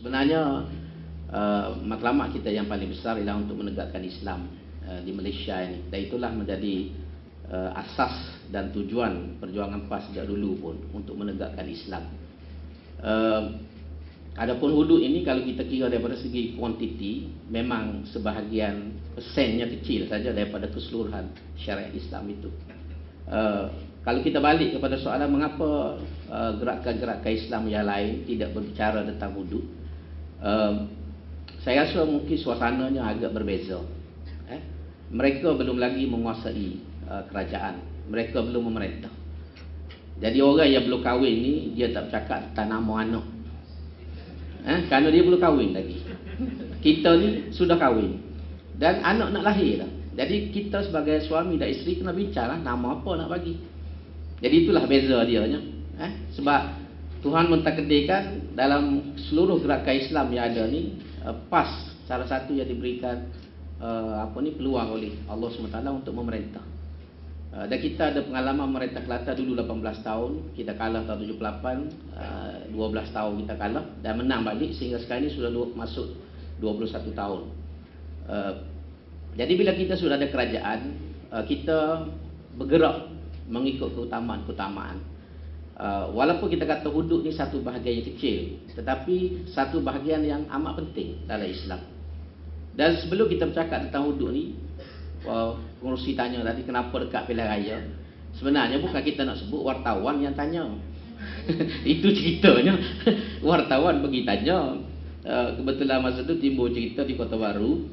Sebenarnya matlamat kita yang paling besar ialah untuk menegakkan Islam di Malaysia ini, dan itulah menjadi asas dan tujuan perjuangan PAS sejak dulu pun, untuk menegakkan Islam. Adapun hudud ini kalau kita kira daripada segi kuantiti, memang sebahagian persennya kecil saja daripada keseluruhan syariat Islam itu. Kalau kita balik kepada soalan mengapa gerakan-gerakan Islam yang lain tidak berbicara tentang hudud, saya rasa mungkin suasananya agak berbeza. Mereka belum lagi menguasai kerajaan, mereka belum memerintah. Jadi orang yang belum kahwin ni, dia tak bercakap tentang nama anak, kerana dia belum kahwin lagi. Kita ni sudah kahwin dan anak nak lahir dah. Jadi kita sebagai suami dan isteri kena bincanglah nama apa nak bagi. Jadi itulah beza dia nya. Sebab Tuhan mentakdirkan dalam seluruh gerakan Islam yang ada ni, PAS salah satu yang diberikan peluang oleh Allah SWT untuk memerintah. Dan kita ada pengalaman memerintah Kelantan dulu 18 tahun, kita kalah tahun 78, 12 tahun kita kalah dan menang balik sehingga sekarang ini sudah masuk 21 tahun. Jadi bila kita sudah ada kerajaan, kita bergerak mengikut keutamaan-keutamaan. Walaupun kita kata hudud ni satu bahagian yang kecil, tetapi satu bahagian yang amat penting dalam Islam. Dan sebelum kita bercakap tentang hudud ni, pengurusi tanya tadi kenapa dekat pilihan raya. Sebenarnya bukan kita nak sebut, wartawan yang tanya. Itu ceritanya. Wartawan pergi tanya. Kebetulan masa tu timbul cerita di Kota Baru,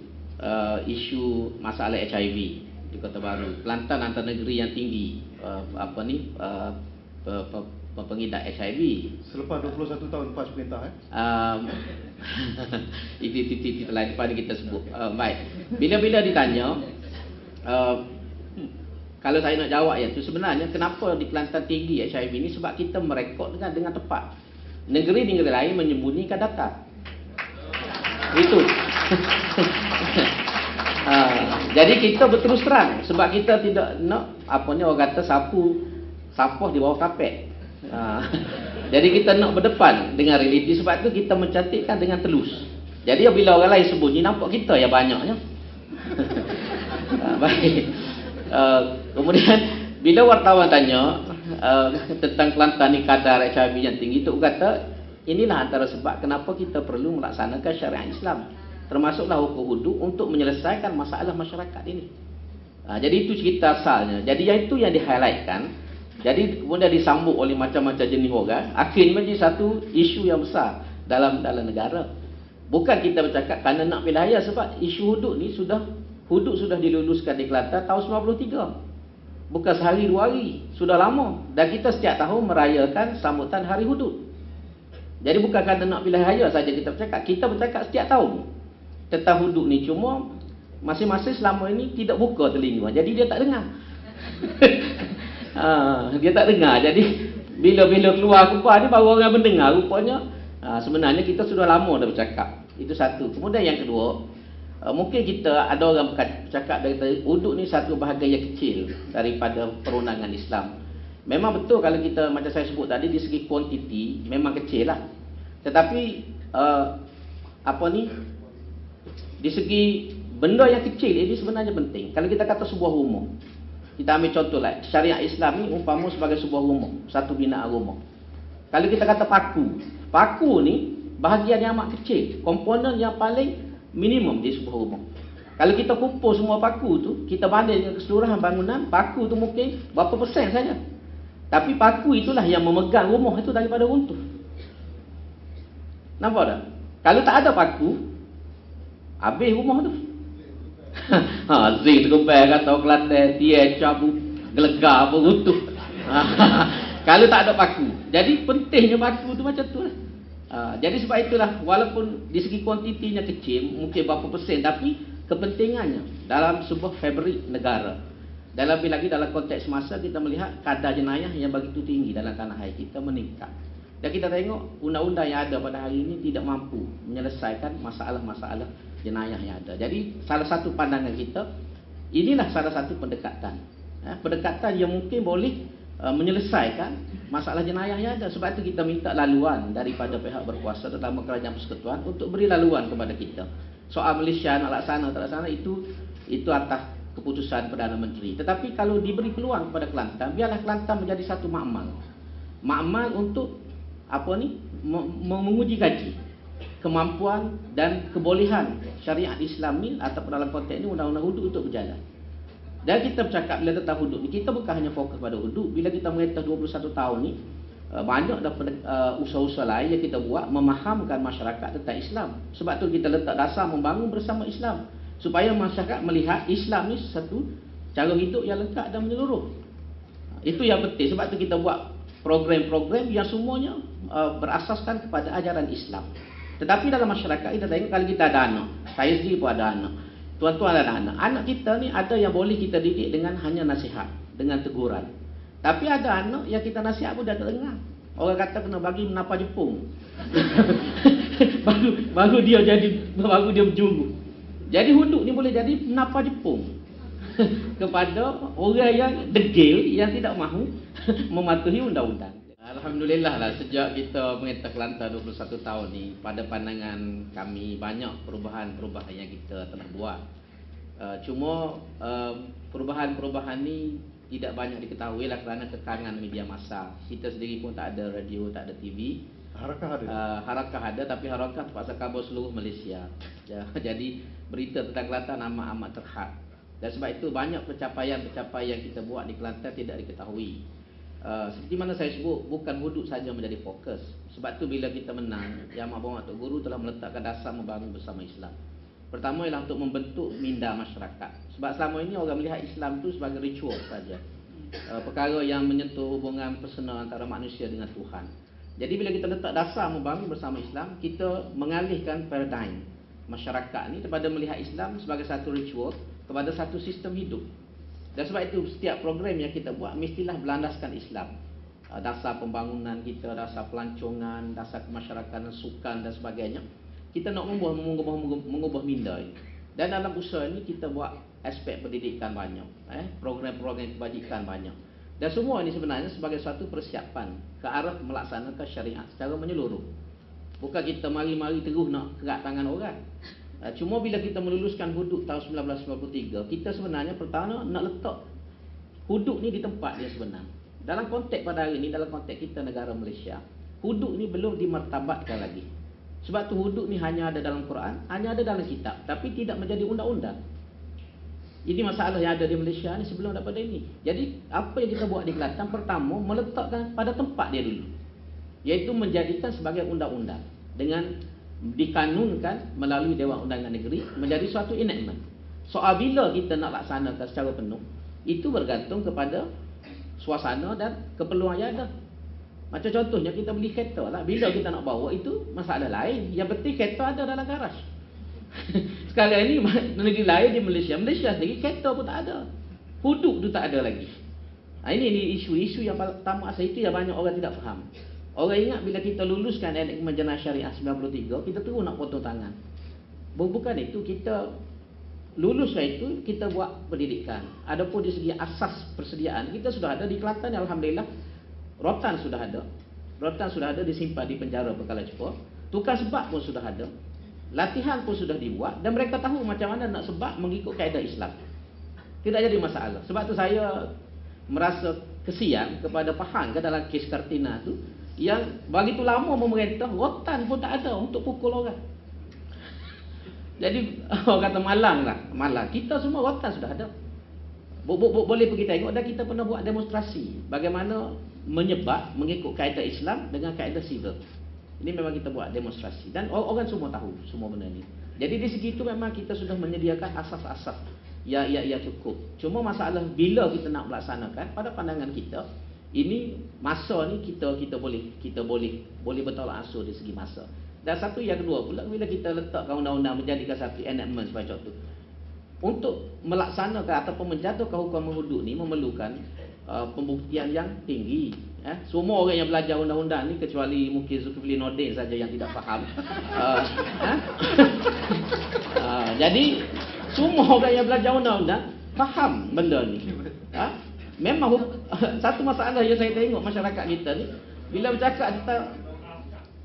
isu masalah HIV di Kota Baru. Kelantan antara negeri yang tinggi pengidap HIV. Selepas 21 tahun PAS perintah itu lain pada kita sebut. Baik. Bila ditanya, kalau saya nak jawab tu, sebenarnya kenapa di Kelantan tinggi HIV ni, sebab kita merekod dengan tepat. Negeri-negeri lain menyembunyikan data. Itu. Jadi kita berterus terang, sebab kita tidak nak orang kata sapuh di bawah kapet. Jadi kita nak berdepan dengan realiti, sebab tu kita mencantikkan dengan telus. Jadi bila orang lain sembunyi, nampak kita yang banyaknya. Baik. Kemudian bila wartawan tanya tentang Kelantan ni kadar HIV yang tinggi, tu kata inilah antara sebab kenapa kita perlu melaksanakan syariat Islam, termasuklah hukum hudud untuk menyelesaikan masalah masyarakat ini. Jadi itu cerita asalnya. Jadi yang itu yang di-highlightkan. Jadi kemudian disambut oleh macam-macam jenis orang, akhirnya menjadi satu isu yang besar dalam negara. Bukan kita bercakap kerana nak pilih raya, sebab isu hudud ni hudud sudah diluluskan di Kelantan tahun 93. Bukan sehari dua hari, sudah lama. Dan kita setiap tahun merayakan sambutan Hari Hudud. Jadi bukan kerana nak pilih raya saja kita bercakap, kita bercakap setiap tahun tentang hudud ni. Cuma masing-masing selama ini tidak buka telinga, jadi dia tak dengar. Dia tak dengar. Jadi bila keluar kupas ni baru orang mendengar. Rupanya sebenarnya kita sudah lama dah bercakap. Itu satu. Kemudian yang kedua, mungkin kita ada orang bercakap dari hudud ni satu bahagian yang kecil daripada perundangan Islam. Memang betul kalau kita macam saya sebut tadi, di segi kuantiti memang kecil lah. Tetapi di segi benda yang kecil ini sebenarnya penting. Kalau kita kata sebuah rumah, kita ambil contoh lah, syariat Islam ni umpama sebagai sebuah rumah, satu binaan rumah. Kalau kita kata paku ni bahagian yang amat kecil, komponen yang paling minimum di sebuah rumah. Kalau kita kumpul semua paku tu, kita banding dengan keseluruhan bangunan, paku tu mungkin berapa persen saja. Tapi paku itulah yang memegang rumah itu daripada runtuh. Nampak tak? Kalau tak ada paku, habis rumah tu. Zing terkepel kata Kelantan, dia cabut, gelegar apa runtuh. Kalau tak ada paku. Jadi pentingnya paku tu macam tu lah. Jadi sebab itulah, walaupun di segi kuantitinya kecil, mungkin berapa persen, tapi kepentingannya dalam sebuah fabrik negara. Lebih lagi dalam konteks masa, kita melihat kadar jenayah yang begitu tinggi dalam tanah air kita meningkat. Dan kita tengok undang-undang yang ada pada hari ini tidak mampu menyelesaikan masalah-masalah jenayah yang ada. Jadi salah satu pandangan kita, inilah salah satu pendekatan. Pendekatan yang mungkin boleh menyelesaikan masalah jenayah yang ada. Sebab itu kita minta laluan daripada pihak berkuasa, terutama kerajaan persekutuan, untuk beri laluan kepada kita. Soal Malaysia nak laksana tak laksana itu atas keputusan Perdana Menteri. Tetapi kalau diberi peluang kepada Kelantan, biarlah Kelantan menjadi satu makmal. Makmal untuk menguji kaji kemampuan dan kebolehan syariat Islam ni, atau dalam konteks ini undang-undang hudud untuk berjalan. Dan kita bercakap bila tentang hudud ni, kita bukan hanya fokus pada hudud. Bila kita mengerti 21 tahun ni, banyak daripada usaha-usaha lain yang kita buat memahamkan masyarakat tentang Islam. Sebab tu kita letak dasar membangun bersama Islam, supaya masyarakat melihat Islam ni satu cara hidup yang lengkap dan menyeluruh. Itu yang penting. Sebab tu kita buat program-program yang semuanya berasaskan kepada ajaran Islam. Tetapi dalam masyarakat kita tengok, kalau kita ada anak, saya sendiri pun ada anak, tuan-tuan ada anak, anak kita ni ada yang boleh kita didik dengan hanya nasihat, dengan teguran. Tapi ada anak yang kita nasihat pun dah tak dengar. Orang kata kena bagi menapa Jepung. baru dia berjuru. Jadi hudud ni boleh jadi menapa Jepung kepada orang yang degil, yang tidak mahu mematuhi undang-undang. Alhamdulillah lah, sejak kita mengetah Kelantan 21 tahun ni, pada pandangan kami banyak perubahan-perubahan yang kita telah buat. Cuma perubahan-perubahan ni tidak banyak diketahui lah kerana kekangan media massa. Kita sendiri pun tak ada radio, tak ada TV. Harakah ada, tapi Harakah terpaksa kabur seluruh Malaysia. Jadi berita tentang Kelantan amat-amat terhad. Dan sebab itu banyak pencapaian-pencapaian yang kita buat di Kelantan tidak diketahui. Seperti mana saya sebut, bukan hudud saja menjadi fokus. Sebab tu bila kita menang, Yang Amat Berhormat Tok Guru telah meletakkan dasar membangun bersama Islam. Pertama ialah untuk membentuk minda masyarakat. Sebab selama ini orang melihat Islam tu sebagai ritual saja, perkara yang menyentuh hubungan personal antara manusia dengan Tuhan. Jadi bila kita letak dasar membangun bersama Islam, kita mengalihkan paradigm masyarakat ni daripada melihat Islam sebagai satu ritual kepada satu sistem hidup. Dan sebab itu setiap program yang kita buat mestilah berlandaskan Islam. Dasar pembangunan kita, dasar pelancongan, dasar kemasyarakatan, sukan dan sebagainya. Kita nak mengubah minda ini. Dan dalam usaha ini kita buat aspek pendidikan banyak, program-program kebajikan banyak. Dan semua ini sebenarnya sebagai satu persiapan ke arah melaksanakan syariat secara menyeluruh. Bukan kita mari-mari terus nak kerat tangan orang. Cuma bila kita meluluskan hudud tahun 1993, kita sebenarnya pertama nak letak hudud ni di tempat dia sebenar. Dalam konteks pada hari ini, dalam konteks kita negara Malaysia, hudud ni belum dimartabatkan lagi. Sebab tu hudud ni hanya ada dalam Quran, hanya ada dalam kitab, tapi tidak menjadi undang-undang. Ini masalah yang ada di Malaysia ni sebelum daripada ini. Jadi apa yang kita buat di Kelantan, pertama meletakkan pada tempat dia dulu, iaitu menjadikan sebagai undang-undang dengan dikanunkan melalui Dewan Undangan Negeri menjadi suatu enactment. Soal bila kita nak laksanakan secara penuh, itu bergantung kepada suasana dan keperluan yang ada. Macam contohnya kita beli kereta lah, bila kita nak bawa itu masalah lain. Yang penting kereta ada dalam garaj. Sekarang ini negeri lain di Malaysia sendiri kereta pun tak ada, hudud tu tak ada lagi. Ini isu-isu yang pertama asal itu yang banyak orang tidak faham. Orang ingat bila kita luluskan enakmen jenayah syariah 93, kita terus nak potong tangan. Bukan itu, kita luluskan itu, kita buat pendidikan. Adapun di segi asas persediaan, kita sudah ada di Kelantan, alhamdulillah. Rotan sudah ada disimpan di penjara Bekalan Jepur. Tukar sebab pun sudah ada. Latihan pun sudah dibuat dan mereka tahu macam mana nak sebab mengikut kaedah Islam. Tidak jadi masalah. Sebab tu saya merasa kesian kepada Pahang ke dalam kes Kartina tu, yang begitu lama memerintah, rotan pun tak ada untuk pukul orang. Jadi orang kata malang lah, malang. Kita semua rotan sudah ada. Boleh pergi tengok, dan kita pernah buat demonstrasi bagaimana menyebar mengikut kaedah Islam dengan kaedah sivil. Ini memang kita buat demonstrasi dan orang semua tahu semua benda ni. Jadi di segi itu memang kita sudah menyediakan asas-asas ya cukup. Cuma masalah bila kita nak melaksanakan, pada pandangan kita ini masa ni kita boleh bertolak ansur di segi masa. Dan satu yang kedua pula, bila kita letakkan undang-undang menjadikan satu enactment sebagai contoh, untuk melaksanakan ataupun menjatuhkan hukuman hudud ni memerlukan pembuktian yang tinggi. Semua orang yang belajar undang-undang ni, kecuali mungkin Zulkifli Nordin saja yang tidak faham. Jadi semua orang yang belajar undang-undang faham benda ni. Memang satu masalah yang saya tengok masyarakat kita ni, bila bercakap tentang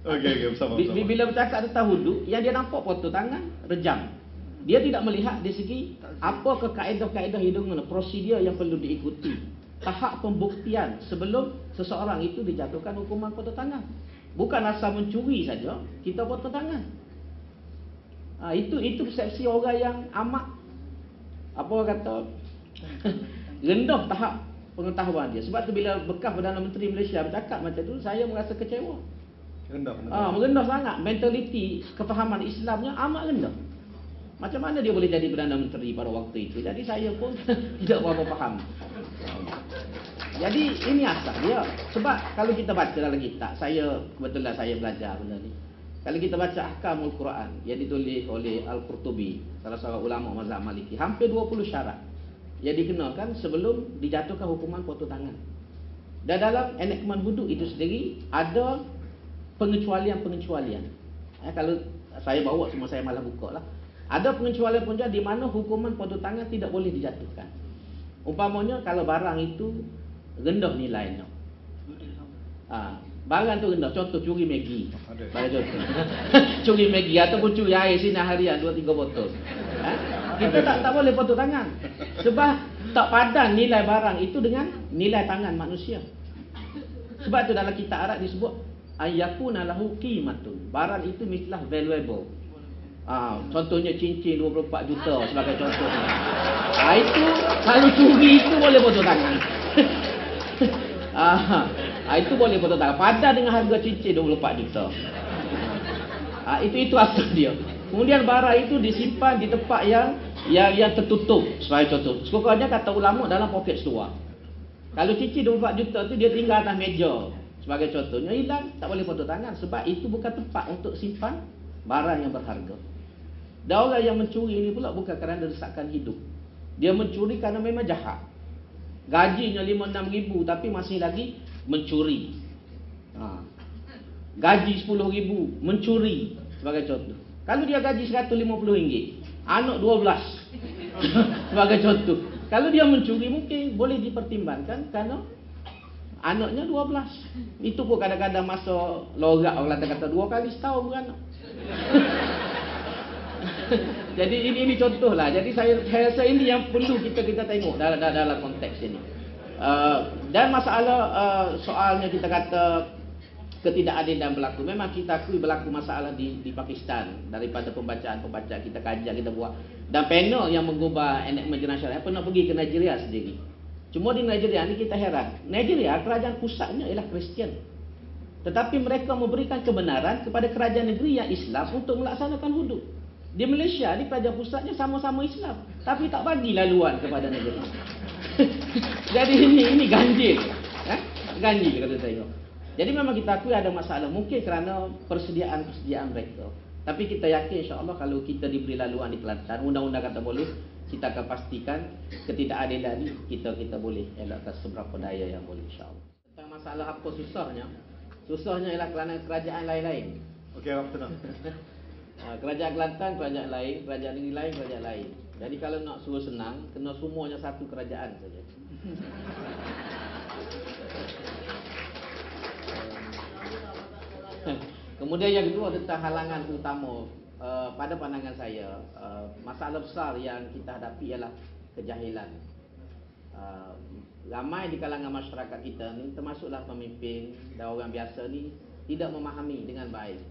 bersama. Bila bercakap tentang wudu, yang dia nampak potong tangan, rejam. Dia tidak melihat dari segi apakah kaedah-kaedah hitungan, prosedur yang perlu diikuti, tahap pembuktian sebelum seseorang itu dijatuhkan hukuman potong tangan. Bukan asal mencuri saja kita potong tangan. Itu persepsi orang yang amat apa orang kata rendah tahap pengetahuan dia. Sebab tu bila bekas Perdana Menteri Malaysia bercakap macam tu, saya merasa kecewa. Rendah sangat. Mentaliti kefahaman Islamnya amat rendah. Macam mana dia boleh jadi Perdana Menteri pada waktu itu? Jadi saya pun tidak berapa faham. Jadi ini asal dia. Sebab kalau kita baca dalam kitab, kebetulan saya belajar benda ni. Kalau kita baca Ahkamul Quran yang ditulis oleh Al-Qurtubi, salah seorang ulama mazhab Maliki, hampir 20 syarat yang dikenakan sebelum dijatuhkan hukuman potong tangan. Dan dalam enactment wudu itu sendiri ada pengecualian-pengecualian. Kalau saya bawa semua saya malah buka lah. Ada pengecualian-pengecualian di mana hukuman potong tangan tidak boleh dijatuhkan. Umpamanya kalau barang itu rendah nilainya. Barang tu rendah, contoh curi Maggi. Bagi contoh. Curi Maggi ataupun curi air sinar harian 2-3 botol. Kita tak boleh potong tangan. Sebab tak padan nilai barang itu dengan nilai tangan manusia. Sebab tu dalam kitab Arab disebut ayyakuna lahu qimatun. Barang itu mestilah valuable. Contohnya cincin 24 juta sebagai contoh. Itu kalau curi itu boleh potong tangan. Itu boleh potong tangan. Padan dengan harga cincin 24 juta. Itu asal dia. Kemudian barang itu disimpan di tempat yang tertutup. Sebagai contoh, sekurang-kurangnya kata ulama dalam poket seluar. Kalau cincin 24 juta tu dia tinggal atas meja, sebagai contohnya, hilang, tak boleh potong tangan. Sebab itu bukan tempat untuk simpan barang yang berharga. Dan orang yang mencuri ini pula bukan kerana desakan hidup. Dia mencuri kerana memang jahat. Gajinya 5-6 ribu tapi masih lagi mencuri. Gaji 10 ribu mencuri sebagai contoh. Kalau dia gaji 150 ringgit, anak 12 sebagai contoh. Kalau dia mencuri mungkin boleh dipertimbangkan kerana anaknya 12. Itu pun kadang-kadang masa lorak orang kata 2 kali setahun beranak. Jadi ini contohlah. Jadi saya rasa ini yang perlu kita tengok dalam konteks ini. Dan masalah soalnya kita kata ketidakadilan berlaku. Memang kita akui berlaku masalah di Pakistan daripada pembacaan kita kajian kita buat. Dan panel yang mengubah enactment internasional pernah pergi ke Nigeria sendiri. Cuma di Nigeria ni kita heran. Nigeria kerajaan pusatnya ialah Kristian. Tetapi mereka memberikan kebenaran kepada kerajaan negeri yang Islam untuk melaksanakan hudud. Di Malaysia ni kerajaan pusatnya sama-sama Islam, tapi tak bagi laluan kepada negeri. Jadi ini ganjil. Ganjil kata tengok. Jadi memang kita akui ada masalah. Mungkin kerana persediaan mereka. Tapi kita yakin insya-Allah kalau kita diberi laluan di Kelantan, undang-undang kata boleh, kita akan pastikan ketidakadilan ni kita boleh elakkan seberapa daya yang boleh insya-Allah. Tentang masalah apa susahnya? Susahnya ialah kerana kerajaan lain-lain. Okey, apa tenang. Kerajaan Kelantan, kerajaan lain, kerajaan ini lain, kerajaan lain. Jadi kalau nak suruh senang, kena semuanya satu kerajaan saja. Kemudian yang kedua tentang halangan utama. Pada pandangan saya, masalah besar yang kita hadapi ialah kejahilan. Ramai di kalangan masyarakat kita ni, termasuklah pemimpin dan orang biasa ni, tidak memahami dengan baik.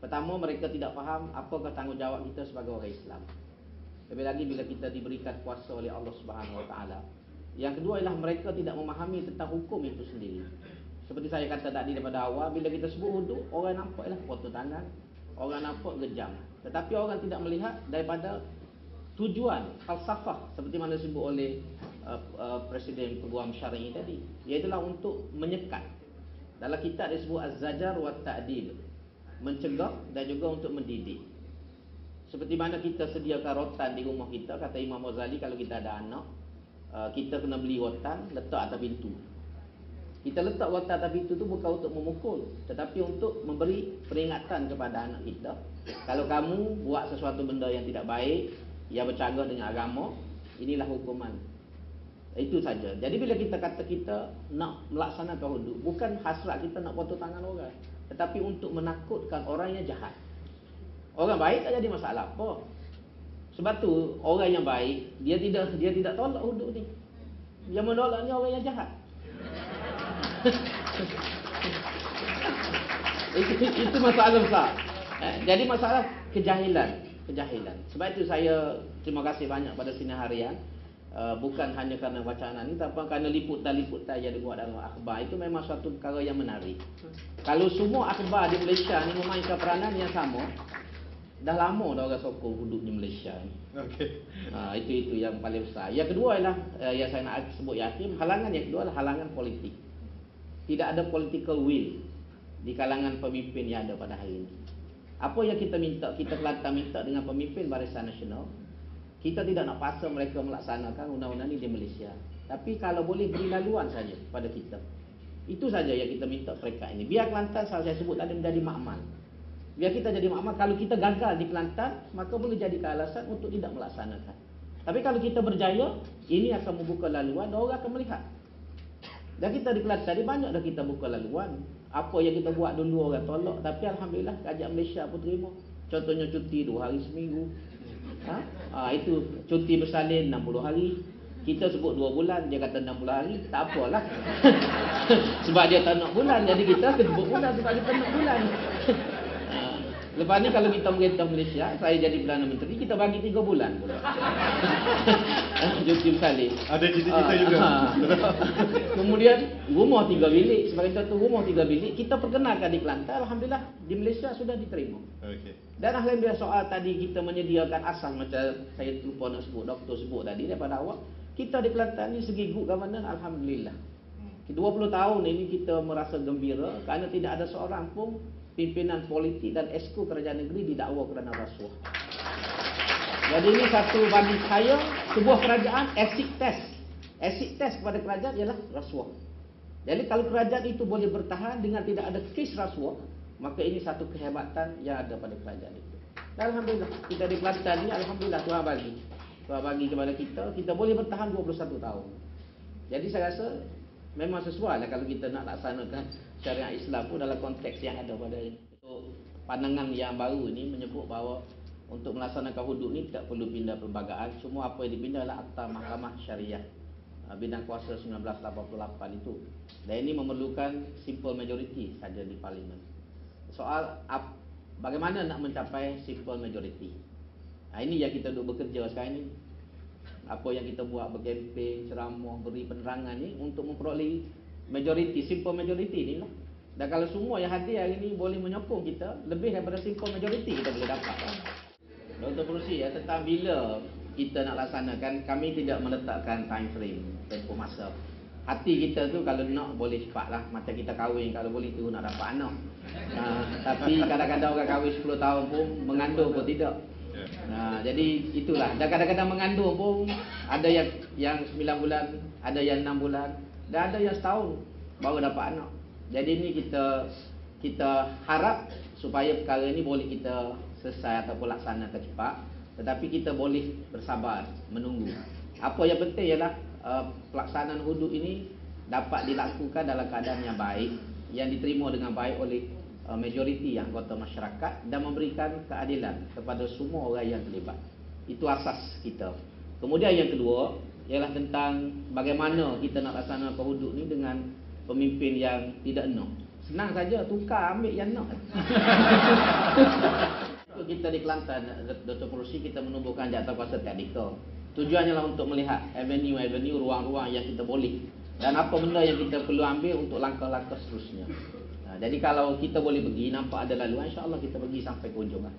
Pertama, mereka tidak faham apakah tanggungjawab kita sebagai orang Islam. Lebih lagi bila kita diberikan kuasa oleh Allah Subhanahu Wa Taala. Yang kedua ialah mereka tidak memahami tentang hukum itu sendiri. Seperti saya kata tadi daripada awal, bila kita sebut wuduk, orang nampak ialah potong tangan, orang nampak gejam. Tetapi orang tidak melihat daripada tujuan falsafah seperti mana disebut oleh Presiden Peguam Syar'i tadi, iaitu untuk menyekat. Dalam kitab disebut Az-Zajar wa Ta'dil, mencegah dan juga untuk mendidik. Seperti mana kita sediakan rotan di rumah kita, kata Imam Ghazali, kalau kita ada anak, kita kena beli rotan, letak atas pintu. Kita letak rotan atas pintu tu bukan untuk memukul, tetapi untuk memberi peringatan kepada anak kita. Kalau kamu buat sesuatu benda yang tidak baik, yang bercanggah dengan agama, inilah hukuman. Itu saja. Jadi bila kita kata kita nak melaksanakan hudud, bukan hasrat kita nak potong tangan orang, tetapi untuk menakutkan orang yang jahat. Orang baik tak jadi masalah apa. Sebab tu orang yang baik dia tidak tolak hudud ni. Yang menolak ni orang yang jahat. itu masalah besar. Jadi masalah kejahilan. Sebab itu saya terima kasih banyak pada Sinar Harian. Bukan hanya kerana bacaan ini, tapi kerana liputan-liputan yang dibuat dalam akhbar. Itu memang suatu perkara yang menarik. Kalau semua akhbar di Malaysia ni memainkan peranan yang sama, dah lama dah orang sokong hudud di Malaysia ni. Okey. Itu yang paling besar. Yang kedua ialah yang saya nak sebut yakin, halangan yang kedua adalah halangan politik. Tidak ada political will di kalangan pemimpin yang ada pada hari ini. Apa yang kita minta, kita Kelantan minta dengan pemimpin Barisan Nasional, kita tidak nak paksa mereka melaksanakan undang-undang ini di Malaysia. Tapi kalau boleh beri laluan saja pada kita. Itu saja yang kita minta peringkat ini. Biar Kelantan, saya sebut tadi, menjadi makmal. Biar kita jadi makmal. Kalau kita gagal di Kelantan, maka boleh jadi alasan untuk tidak melaksanakan. Tapi kalau kita berjaya, ini akan membuka laluan dan orang akan melihat. Dan kita di Kelantan ni banyak dah kita buka laluan. Apa yang kita buat dulu orang tolak, tapi alhamdulillah kerajaan Malaysia pun terima. Contohnya cuti 2 hari seminggu. Itu cuti bersalin 60 hari. Kita sebut 2 bulan, dia kata 60 hari, tak apalah. Sebab dia tak nak bulan, jadi kita sebut bulan sebab kita nak bulan. Lepas ni kalau kita merintah Malaysia, saya jadi Perdana Menteri, kita bagi 3 bulan pula. Cuti bersalin. Ada cita-cita juga. Kemudian rumah 3 bilik, sebagai contoh rumah 3 bilik, kita perkenalkan di Kelantan, alhamdulillah di Malaysia sudah diterima. Okey. Dan alhamdulillah soal tadi kita menyediakan asas, macam saya lupa nak sebut, doktor sebut tadi daripada awal, kita di Kelantan ni segi good governance alhamdulillah. 20 tahun ini kita merasa gembira kerana tidak ada seorang pun pimpinan politik dan esko kerajaan negeri didakwa kerana rasuah. Jadi ini satu bagi saya sebuah kerajaan exit test. Exit test kepada kerajaan ialah rasuah. Jadi kalau kerajaan itu boleh bertahan dengan tidak ada kes rasuah, maka ini satu kehebatan yang ada pada kerajaan itu. Dan alhamdulillah kita di Kelantan ni alhamdulillah Tuhan bagi kepada kita boleh bertahan 21 tahun. Jadi saya rasa memang sesuai lah kalau kita nak laksanakan syariat Islam pun dalam konteks yang ada pada ini. Untuk pandangan yang baru ini menyebut bahawa untuk melaksanakan hudud ni tidak perlu pindah perlembagaan. Semua apa yang dipindah adalah Akta Mahkamah Syariah Bidang Kuasa 1988 itu. Dan ini memerlukan simple majority saja di parlimen. Soal bagaimana nak mencapai simple majority. Ini yang kita duk bekerja sekarang ni. Apa yang kita buat, berkempen, ceramah, beri penerangan ni untuk memperoleh majority, simple majority ni lah. Dan kalau semua yang hadir hari ni boleh menyokong kita, lebih daripada simple majority kita boleh dapat. Dr. Perusi tentang bila kita nak laksanakan, kami tidak meletakkan time frame, tempoh masa. Hati kita tu kalau nak boleh cepat lah. Macam kita kahwin, kalau boleh tu nak dapat anak. Tapi kadang-kadang orang kahwin 10 tahun pun mengandung pun tidak. Jadi itulah. Dan kadang-kadang mengandung pun ada yang 9 bulan, ada yang 6 bulan, dan ada yang setahun baru dapat anak. Jadi ini kita harap supaya perkara ini boleh kita selesai ataupun laksanakan cepat. Tetapi kita boleh bersabar menunggu. Apa yang penting ialah pelaksanaan hudud ini dapat dilakukan dalam keadaan yang baik, yang diterima dengan baik oleh majoriti anggota masyarakat dan memberikan keadilan kepada semua orang yang terlibat. Itu asas kita. Kemudian yang kedua ialah tentang bagaimana kita nak laksanakan hudud ni dengan pemimpin yang tidak nak. Senang saja, tukar ambil yang nak. Kita di Kelantan, Dr. Perusi, kita menumbuhkan jawatankuasa tadika. Tujuannya lah untuk melihat avenue-avenue, ruang-ruang yang kita boleh dan apa benda yang kita perlu ambil untuk langkah-langkah seterusnya. Jadi kalau kita boleh pergi, nampak ada laluan, insya-Allah kita pergi sampai ke hujung lah.